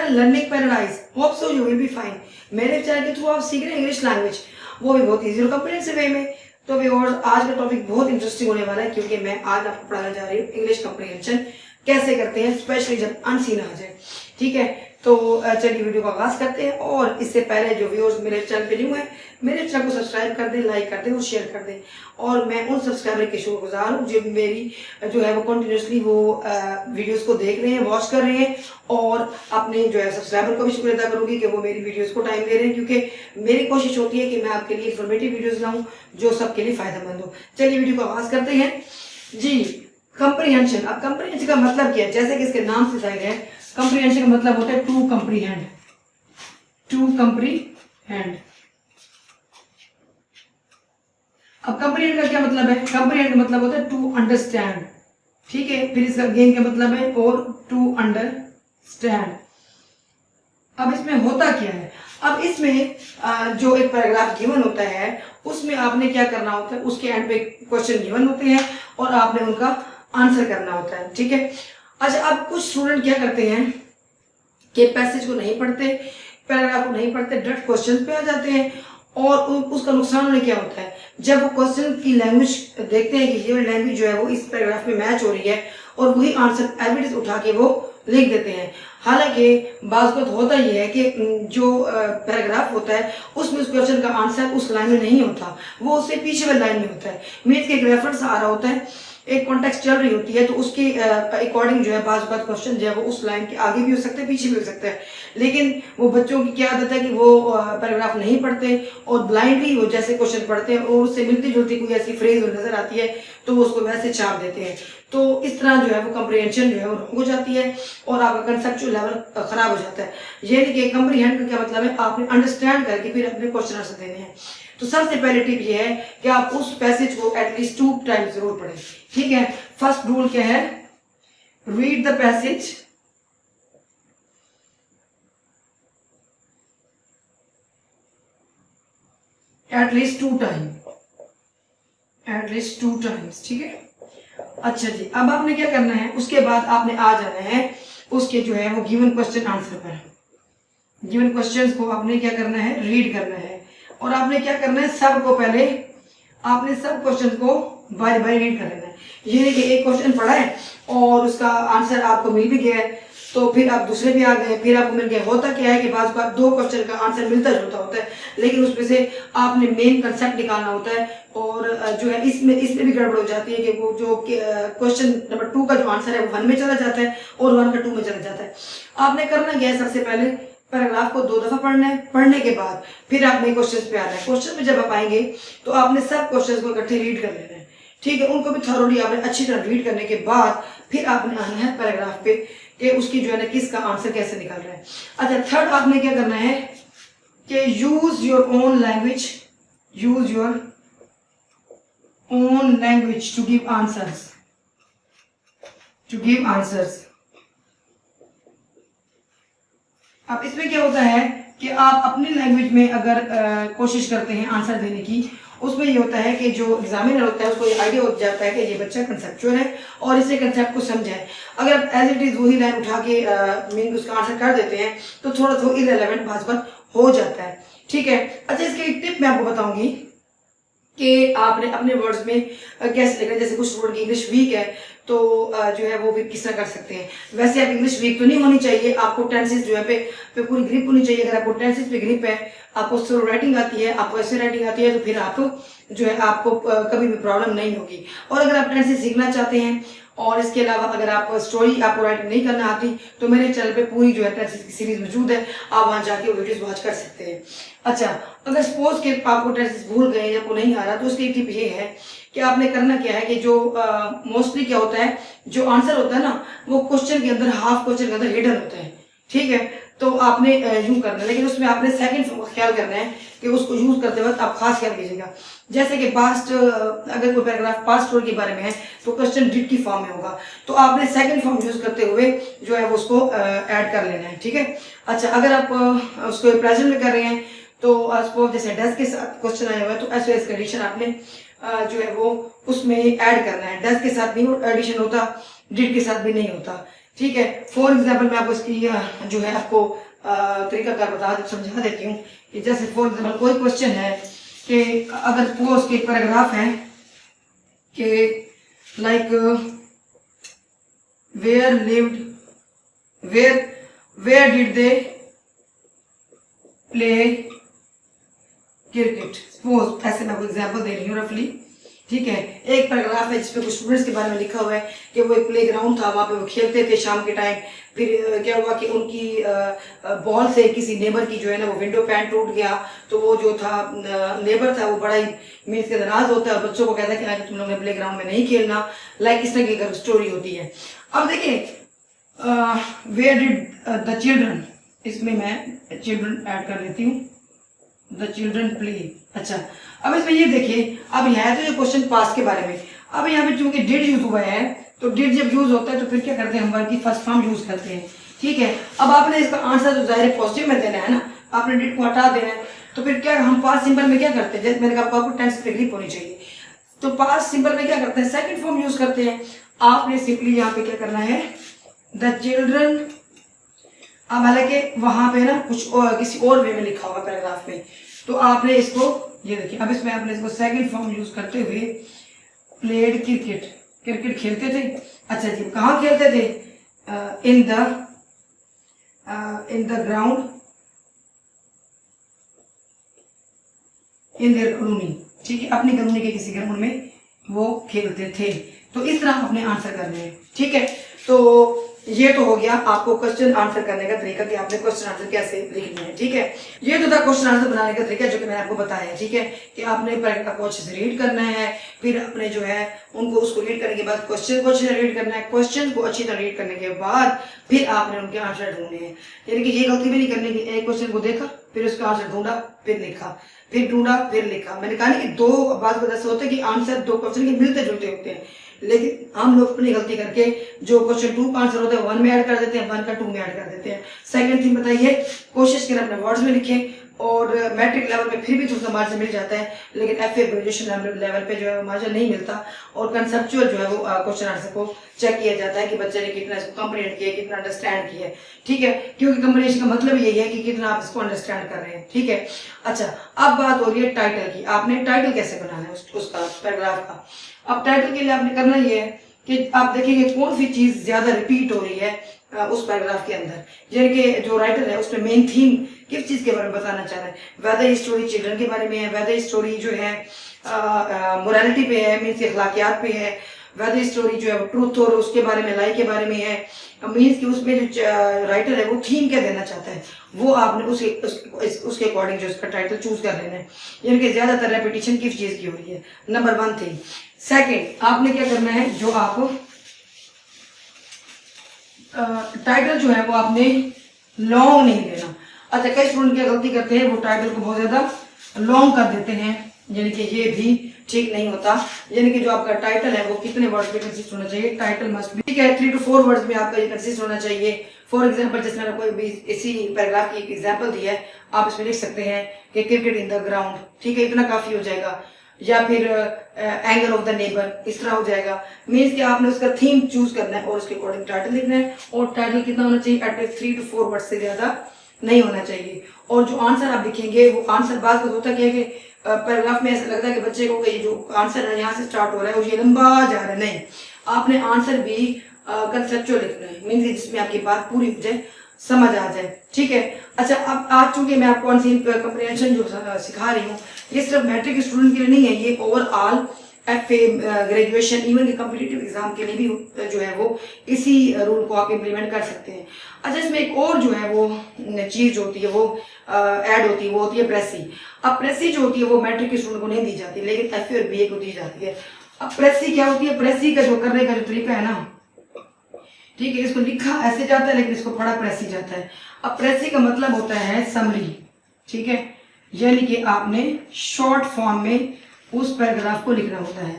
Channel learning paradise, hope so you will be fine. मेरे channel के through आप सीख रहे हैं इंग्लिश लैंग्वेज, वो भी बहुत ईजी और कॉम्प्रिहेंसिव वे में। तो व्यूअर्स, आज का टॉपिक बहुत इंटरेस्टिंग होने वाला है, क्योंकि मैं आज आपको पढ़ाने जा रही हूँ इंग्लिश कॉम्प्रिहेंशन कैसे करते हैं, स्पेशली जब अनसीन आ जाए। ठीक है, तो चलिए वीडियो का आगाज करते हैं। और इससे पहले जो व्यूअर्स मेरे चैनल पे न्यू है, मेरे चैनल को सब्सक्राइब कर दें, लाइक कर दें और शेयर कर दें। और मैं उन सब्सक्राइबर के शुक्रगुजार हूँ जो मेरी जो है वो कंटिन्यूसली वो वीडियोस को देख रहे हैं, वॉच कर रहे हैं। और अपने जो है सब्सक्राइबर को भी शुक्रिया अदा करूंगी कि वो मेरी वीडियोस को टाइम दे रहे हैं, क्योंकि मेरी कोशिश होती है कि मैं आपके लिए इन्फॉर्मेटिव वीडियोस लाऊं जो सबके लिए फायदेमंद हो। चलिए वीडियो को आगाज करते हैं जी। कंप्रीहेंशन, अब कंप्रीहेंशन का मतलब क्या है? जैसे कि इसके नाम से जाहिर है, कंप्रीहेंशन का मतलब होता है टू कंप्रीहेंड। To comprehend. अब कंप्रीहेंड का क्या मतलब है? कंप्रीहेंड का मतलब होता है टू अंडरस्टैंड। ठीक है, फिर इसका गेन का मतलब है और टू अंडरस्टैंड। अब इसमें होता क्या है? अब इसमें जो एक पैराग्राफ गिवन होता है, उसमें आपने क्या करना होता है, उसके एंड पे क्वेश्चन गिवन होते हैं और आपने उनका आंसर करना होता है। ठीक है, अच्छा, अब कुछ स्टूडेंट क्या करते हैं कि पैसेज को नहीं पढ़ते, पैराग्राफ को नहीं पढ़ते, डायरेक्ट क्वेश्चन पे आ जाते हैं। और उसका नुकसान उन्हें क्या होता है? जब वो क्वेश्चन की लैंग्वेज देखते हैं कि ये लैंग्वेज जो है वो इस पैराग्राफ में मैच हो रही है, और वही आंसर एविडेंस उठा के वो लिख देते हैं। हालांकि बात होता ही है कि जो पैराग्राफ होता है उसमें उस क्वेश्चन का आंसर उस लाइन में नहीं होता, वो उससे पीछे वाली लाइन में होता है। मीन्स के एक रेफरेंस आ रहा होता है, एक कॉन्टेक्स्ट चल रही होती है, तो उसके अकॉर्डिंग जो है बात क्वेश्चन जो है वो उस लाइन के आगे भी हो सकता है, पीछे भी हो सकता है। लेकिन वो बच्चों की क्या आदत है कि वो पैराग्राफ नहीं पढ़ते और ब्लाइंडली वो जैसे क्वेश्चन पढ़ते हैं और उससे मिलती जुलती कोई ऐसी फ्रेज नजर आती है तो वो उसको वैसे छाप देते हैं। तो इस तरह जो है वो कंप्रीहेंशन जो है वो रॉन्ग हो जाती है और आपका कंसेप्चुअल लेवल खराब हो जाता है। यानी कि कंप्रीहेंड का क्या मतलब है? आपने अंडरस्टैंड करके फिर अपने क्वेश्चन आंसर देने हैं। तो सबसे पहले टिप ये है कि आप उस पैसेज को एटलीस्ट 2 टाइम्स जरूर पढ़ें। ठीक है, फर्स्ट रूल क्या है? Read the passage at least 2 time, at least 2 times. ठीक है, अच्छा जी, अब आपने क्या करना है, उसके बाद आपने आ जाना है उसके जो है वो गिवन क्वेश्चन आंसर पर। गिवन क्वेश्चंस को आपने क्या करना है? रीड करना है। और आपने क्या करना है? सबको पहले आपने सब क्वेश्चन को बारी बारी रीड कर लेना है। ये कि एक क्वेश्चन पढ़ा है और उसका आंसर आपको मिल भी गया है, तो फिर आप दूसरे भी आ गए, फिर आपको मिल गया। होता क्या है कि बात 2 क्वेश्चन का आंसर मिलता जुलता होता है, लेकिन उसमें से आपने मेन कंसेप्ट निकालना होता है। और जो है इसमें भी गड़बड़ हो जाती है कि वो जो क्वेश्चन नंबर 2 का जो आंसर है वो 1 में चला जाता है और 1 का 2 में चला जाता है। आपने करना क्या है? सबसे पहले पैराग्राफ को 2 दफा पढ़ना है। पढ़ने के बाद फिर आपने क्वेश्चन पे आना है। क्वेश्चन पे जब आप आएंगे तो आपने सब क्वेश्चन को इकट्ठे रीड कर लेना है। ठीक है, उनको भी थॉरोली आपने अच्छी तरह रीड करने के बाद फिर आपने आना है पैराग्राफ पे कि उसकी जो है ना किसका आंसर कैसे निकल रहा है। अच्छा, थर्ड आपने क्या करना है कि use your own language, use your own language to give answers, to give answers. अब इसमें क्या होता है कि आप अपनी लैंग्वेज में अगर कोशिश करते हैं आंसर देने की, उसमें ये होता है कि जो एग्जामिनर होता है उसको ये आइडिया हो जाता है कि ये बच्चा कंसेप्चुअल है और इसे कंसेप्ट को समझे। अगर आप एज इट इज वही लाइन उठा के मीन उसका आंसर कर देते हैं तो थोड़ा थोड़ा इररिलेवेंट बात हो जाता है। ठीक है, अच्छा, इसकी एक टिप मैं आपको बताऊंगी कि आपने अपने वर्ड्स में कैसे लिखना है। जैसे कुछ स्टूडेंट की इंग्लिश वीक है तो जो है वो भी किस तरह कर सकते हैं। वैसे आप इंग्लिश वीक तो नहीं होनी चाहिए, आपको टेंसेस जो है पे पूरी ग्रिप होनी चाहिए। अगर आपको टेंसेस पे ग्रिप है, आपको स्लो राइटिंग आती है, आपको ऐसे राइटिंग आती है, तो फिर आप जो है आपको कभी भी प्रॉब्लम नहीं होगी। और अगर आप टेंसेस सीखना चाहते हैं और इसके अलावा अगर आप स्टोरी आपको राइटिंग नहीं करना आती तो मेरे चैनल पे पूरी जो है टेंसेस की सीरीज मौजूद है, आप वहां जाके वो वीडियोस वॉच कर सकते हैं। अच्छा, अगर सपोज के आपको टेंसेस भूल गए या को नहीं आ रहा तो उसकी टिप ये है कि आपने करना क्या है कि जो मोस्टली क्या होता है, जो आंसर होता है ना वो क्वेश्चन के अंदर, हाफ क्वेश्चन के अंदर हिडन होता है। ठीक है, तो आपने यूं करना है, लेकिन उसमें आपने सेकंड फॉर्म का ख्याल करना है कि उसको यूज करते वक्त आप खास ख्याल कीजिएगा। जैसे कि पास्ट, अगर कोई पैराग्राफ पास्ट स्टोरी के बारे में है तो क्वेश्चन डिड की फॉर्म में होगा, तो आपने सेकंड फॉर्म यूज करते हुए जो है वो उसको ऐड कर लेना है। ठीक है, अच्छा, अगर आप उसको प्रेजेंट में कर रहे हैं तो सपोज जैसे डज के साथ क्वेश्चन आया हुआ है तो एस एस कंडीशन आपने जो है वो उसमें ऐड करना है। डज के साथ नहीं एडिशन होता, डिड के साथ भी नहीं होता। ठीक है। फॉर एग्जाम्पल मैं आपको इसकी जो है आपको तरीका समझा देती हूँ कि जैसे फॉर एग्जाम्पल कोई क्वेश्चन है कि अगर सपोज के पैराग्राफ है कि like where lived where did they play cricket, suppose ऐसे मैं आपको एग्जांपल दे रही हूँ रफली। ठीक है, एक पैराग्राफ है जिसमें कुछ स्टूडेंट्स के बारे में लिखा हुआ है कि वो एक प्ले ग्राउंड था, वहाँ पे वो खेलते थे शाम के टाइम। फिर क्या हुआ कि उनकी बॉल से किसी नेबर की जो है ना वो विंडो पैन टूट गया। तो वो जो था नेबर था वो बड़ा ही मीन्स के नाराज होता है और बच्चों को कहता है कि आज तुम लोग ने प्ले ग्राउंड में नहीं खेलना। लाइक इस तरह की स्टोरी होती है। अब देखिए वेयर डिड द चिल्ड्रन, इसमें मैं चिल्ड्रन ऐड कर लेती हूँ, द चिल्ड्रन प्ले। अच्छा, अब इसमें ये देखिए, अब है तो ये क्वेश्चन पास्ट के बारे में। अब यहाँ पे चूंकि डिड यूज हुआ है तो डिड जब यूज होता है तो फिर क्या करते हैं हम वर्ब की फर्स्ट फॉर्म यूज करते हैं। ठीक है, अब आपने इसका आंसर तो जाहिर है पॉजिटिव में देना है ना, आपने डिड को हटा देना है। तो फिर क्या हम पास्ट सिंपल में क्या करते हैं, जैसे मैंने कहा आपको टेंस पे ग्रिप होनी चाहिए, तो पास्ट सिंपल में क्या करते हैं सेकंड फॉर्म यूज करते हैं। आपने सिंपली यहाँ पे क्या करना है द चिल्ड्रन। अब हालांकि वहां पे ना कुछ और किसी और वे में लिखा होगा पैराग्राफ में, तो आपने इसको ये देखिए, अब इसमें आपने इसको सेकंड फॉर्म यूज करते हुए प्लेड क्रिकेट, क्रिकेट खेलते थे। अच्छा जी, कहाँ खेलते थे, in the ground in their colony. ठीक है, अपनी कॉलोनी के किसी ग्राउंड में वो खेलते थे। तो इस तरह आपने आंसर करने हैं। ठीक है, तो ये तो हो गया आपको क्वेश्चन आंसर करने का तरीका कि आपने क्वेश्चन आंसर कैसे लिखना है। ठीक है, ये तो था क्वेश्चन आंसर बनाने का तरीका जो कि मैंने आपको बताया है। ठीक है, कि आपने पैराग्राफ को अच्छे से रीड करना है, फिर आपने जो है उनको उसको रीड करने के बाद क्वेश्चन को अच्छे से रीड करना है, क्वेश्चन को अच्छी तरह रीड करने के बाद फिर आपने उनके आंसर ढूंढने हैं। यानी कि ये गलती भी नहीं करनी कि एक क्वेश्चन को देखा फिर उसका आंसर ढूंढा फिर लिखा, फिर ढूंढा फिर लिखा। मैंने कहा कि दो बात ऐसा होता है कि आंसर दो क्वेश्चन के मिलते जुलते होते हैं, लेकिन हम लोग अपनी गलती करके जो क्वेश्चन 2 का आंसर होता है 1 में ऐड कर देते हैं, 1 का 2 में ऐड कर देते हैं। सेकंड थिंग बताइए, कोशिश करें अपने वर्ड्स में लिखें, और मैट्रिक लेवल पे फिर भी थोड़ा सा मार्जिन मिल जाता है, लेकिन एफए ग्रेजुएशन लेवल पे जो है मार्जिन नहीं मिलता। और कंसेप्चुअल जो है वो क्वेश्चन आंसर को चेक किया जाता है कि बच्चे ने कितना इसको कंप्रीहेंड किया, कितना अंडरस्टैंड किया। ठीक है, क्योंकि कंप्रीहेंशन का मतलब यही है कि कितना आप इसको अंडरस्टैंड कर रहे हैं। ठीक है, अच्छा अब बात हो रही है टाइटल की। आपने टाइटल कैसे बनाना है उसका पैराग्राफ का। अब टाइटल के लिए आपने करना ये है कि आप देखेंगे कौन सी चीज ज्यादा रिपीट हो रही है उस पैराग्राफ के अंदर, यानी कि जो राइटर है उसमें मेन थीम किस चीज के बारे में बताना चाह रहा है। वेदर स्टोरी चिल्ड्रन के बारे में है, वेदर स्टोरी जो है मोरालिटी पे है, मीन्स अखलाकियात पे है, वेदर स्टोरी जो है वो ट्रूथ और उसके बारे में, लाई के बारे में है। मीन्स कि उसमें जो राइटर है वो थीम क्या देना चाहता है वो आपने उसके अकॉर्डिंग जो उसका टाइटल चूज कर लेना है। यानी कि ज्यादातर रेपिटेशन किस चीज की हो रही है, नंबर 1 थिंग। सेकंड आपने क्या करना है, जो आप टाइटल जो है वो आपने लॉन्ग नहीं देना। अच्छा, कई स्टूडेंट क्या गलती करते हैं, वो टाइटल को बहुत ज्यादा लॉन्ग कर देते हैं, यानी कि ये भी ठीक नहीं होता। यानी कि जो आपका टाइटल है वो कितने वर्ड्स में कंसिस्ट होना चाहिए, टाइटल मस्ट बी, ठीक है, 3 to 4 वर्ड्स में आपका ये कंसिस्ट होना चाहिए। फॉर एग्जाम्पल जैसे मैंने कोई भी इसी पैराग्राफ की एक एग्जाम्पल दी है, आप इसमें लिख सकते हैं कि क्रिकेट इन द ग्राउंड, ठीक है, इतना काफी हो जाएगा। या फिर एंगर ऑफ द नेबर, इस तरह हो जाएगा। मीन्स कि आपने उसका थीम चूज करना है और उसके अकॉर्डिंग टाइटल लिखना है, और टाइटल कितना होना चाहिए, एटलीस्ट 3 to 4 वर्ड से ज्यादा नहीं होना चाहिए। और जो आंसर आप लिखेंगे वो आंसर बाद में होता क्या है कि पैराग्राफ में ऐसा लगता है कि बच्चे को ये जो आंसर है यहाँ से स्टार्ट हो रहा है और ये लंबा जा रहा है। नहीं, आपने आंसर भी कंसेप्चुअल लिखना है, मीन्स जिसमें आपकी बात पूरी हो जाए, समझ आ जाए। ठीक है, अच्छा अब आज चूंकि मैं आपको कंप्रीहेंशन जो सिखा रही हूँ ये सिर्फ मैट्रिक स्टूडेंट के लिए नहीं है, ये ओवरऑल एफए ग्रेजुएशन इवन के कॉम्पिटिटिव एग्जाम के लिए भी जो है वो इसी रूल को आप इम्प्लीमेंट कर सकते हैं। अच्छा, इसमें एक और जो है वो चीज होती है वो ऐड होती है, वो होती है प्रेसी। अब प्रेसी जो होती है वो मैट्रिक के स्टूडेंट को नहीं दी जाती, लेकिन एफए और बीए को दी जाती है। अब प्रेसी क्या होती है, प्रेसी का जो करने का जो तरीका है ना, ठीक है, इसको लिखा ऐसे जाता है लेकिन इसको पढ़ा प्रेसी जाता है। अब प्रेसी का मतलब होता है समरी, ठीक है, यानी कि आपने शॉर्ट फॉर्म में उस पैराग्राफ को लिखना होता है।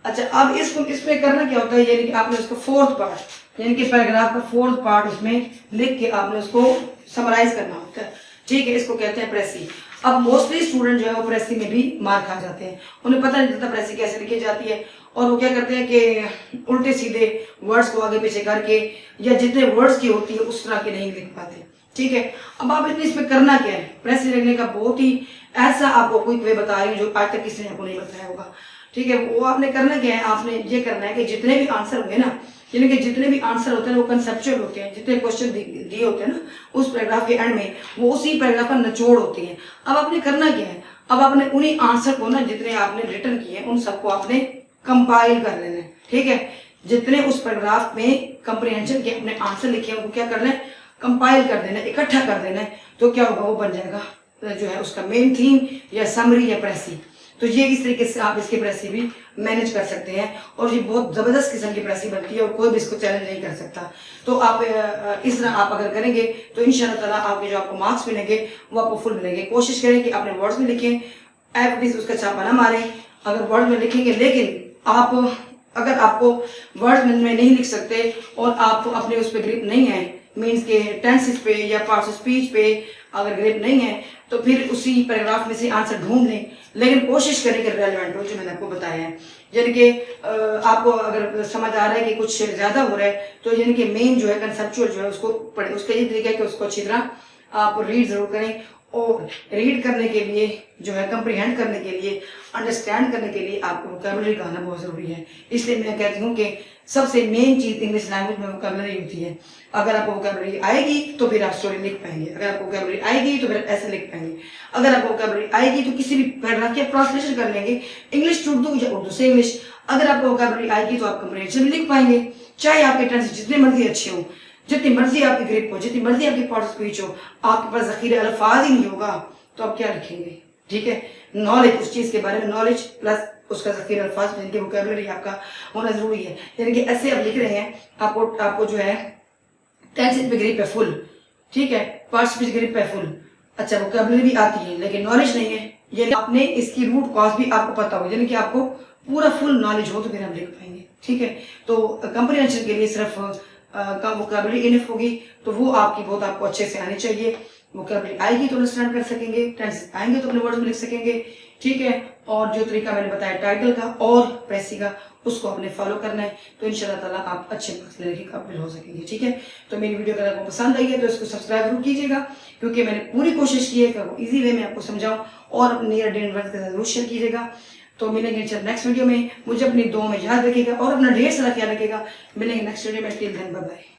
अच्छा, अब इसमें करना क्या होता है, यानी कि आपने उसका 4th पार्ट, यानी कि पैराग्राफ का 4th पार्ट उसमें लिख के आपने उसको समराइज करना होता है। ठीक है, इसको कहते हैं प्रेसी। अब मोस्टली स्टूडेंट जो है वो प्रेसी में भी मार खा जाते हैं, उन्हें पता नहीं चलता प्रेसी कैसे लिखी जाती है, और वो क्या करते हैं कि उल्टे सीधे वर्ड्स को आगे पीछे करके या जितने वर्ड्स की होती है उस तरह के नहीं लिख पाते। ठीक है, अब आप इसमें करना क्या है, प्रेसी लिखने का बहुत ही ऐसा आपको कोई वे बता रही हूँ जो आज तक किसी ने आपको नहीं बताया होगा। ठीक है, वो आपने करना क्या है, आपने ये करना है कि जितने भी आंसर होंगे ना, यानी कि जितने भी आंसर होते हैं वो कंसेप्चुअल होते हैं, जितने क्वेश्चन दिए होते हैं ना उस पैराग्राफ के एंड में वो उसी पैराग्राफ का निचोड़ होती है। अब आपने करना क्या है, अब आपने उन्हीं आंसर को ना जितने आपने रिटर्न किए हैं उन सबको आपने कंपाइल कर लेना है। ठीक है, जितने उस पैराग्राफ में कंप्रीहेंशन के अपने आंसर लिखे हैं उनको क्या करना है, कंपाइल कर देना है, इकट्ठा कर देना है। तो क्या होगा, वो बन जाएगा जो है उसका मेन थीम या समरी या प्रेसी। तो ये इस तरीके से आप इसकी प्रेसी भी मैनेज कर सकते हैं, और ये बहुत ज़बरदस्त किस्म की प्रेसी बनती है और कोई भी इसको चैलेंज नहीं कर सकता। तो आप इस तरह आप अगर करेंगे तो इंशाअल्लाह ताला आपके जो आपको मार्क्स मिलेंगे वो आपको फुल मिलेंगे। कोशिश करें कि अपने वर्ड्स में लिखें, एफ उसका छापा ना मारें अगर वर्ड में लिखेंगे, लेकिन आप अगर आपको वर्ड्स में नहीं लिख सकते और आप अपने उस पर ग्रिप नहीं है, मीन्स के टेंसेस पे या पार्ट्स ऑफ स्पीच पे अगर ग्रिप नहीं है तो फिर उसी पैराग्राफ में से आंसर ढूंढ लें, लेकिन कोशिश करें कि रेलेवेंट हो जो मैंने आपको बताया है। यानी कि आपको अगर समझ आ रहा है कि कुछ ज़्यादा हो रहा है तो यानी कि मेन जो है कंसेप्चुअल जो है उसको पढ़ें। उसका ये तरीका है कि उसको अच्छी तरह आप रीड ज़रूर करें, और रीड करने के लिए जो है कंप्रीहेंड करने के लिए, अंडरस्टैंड करने के लिए आपको वोकैबुलरी का आना बहुत ज़रूरी है। इसलिए मैं कहती हूँ कि सबसे मेन चीज़ इंग्लिश लैंग्वेज में वोकैबुलरी होती है। अगर आपको वोकैबुलरी आएगी तो फिर आप स्टोरी लिख पाएंगे, अगर आपको वोकैबुलरी आएगी तो फिर ऐसे लिख पाएंगे, अगर आपको वोकैबुलरी आएगी तो किसी भी पैराग्राफ की आप ट्रांसलेशन कर लेंगे, इंग्लिश टू उर्दू या उर्दू से इंग्लिश। अगर आपको वोकैबुलरी आएगी तो आप कंप्रीहेंशन लिख पाएंगे, चाहे आपके टेंस जितने मर्जी अच्छे हो, जितनी मर्जी आपकी ग्रिप हो, जितनी मर्जी आपकी पार्ट ऑफ स्पीच हो, आपके पास ज़ख़ीरे अल्फाज ही नहीं होगा तो आप क्या लिखेंगे। ठीक है, नॉलेज उस चीज़ के बारे में नॉलेज प्लस उसका ज़ख़ीरे अल्फाज यानी कि वोकैबुलरी आपका होना ज़रूरी है। यानी कि ऐसे आप लिख रहे हैं, आपको जो है टेंस पे ग्रिप है फुल, ठीक है, पार्ट स्पीच ग्रिप है फुल, अच्छा वोकैबुलरी भी आती है लेकिन नॉलेज नहीं है, यानी आपने इसकी रूट कॉज भी आपको पता हो, यानी कि आपको पूरा फुल नॉलेज हो तो फिर हम लिख पाएंगे। ठीक है, तो कंप्रीहेंशन के लिए सिर्फ वोकैबुलरी इनफ होगी, तो वो आपको अच्छे से आनी चाहिए। वोकैबुलरी आएगी तो अंडरस्टैंड कर सकेंगे, टेंस आएंगे तो अपने वर्ड्स में लिख सकेंगे। ठीक है, और जो तरीका मैंने बताया टाइटल का और प्रेसी का उसको आपने फॉलो करना है, तो इंशाल्लाह ताला आप अच्छे मार्क्स लेने के काबिल हो सकेंगे। ठीक है, तो मेरी वीडियो अगर आपको पसंद आई है तो इसको सब्सक्राइब जरूर कीजिएगा, क्योंकि मैंने पूरी कोशिश की है कि ईजी वे में आपको समझाऊं, और अपने नियर डियर फ्रेंड्स के साथ जरूर शेयर कीजिएगा। तो मिलेंगे नेक्स्ट वीडियो में, मुझे अपनी दुआ में याद रखिएगा और अपना ढेर सारा ख्याल रखिएगा। मिलेंगे नेक्स्ट वीडियो में, टिल देन बाय बाय।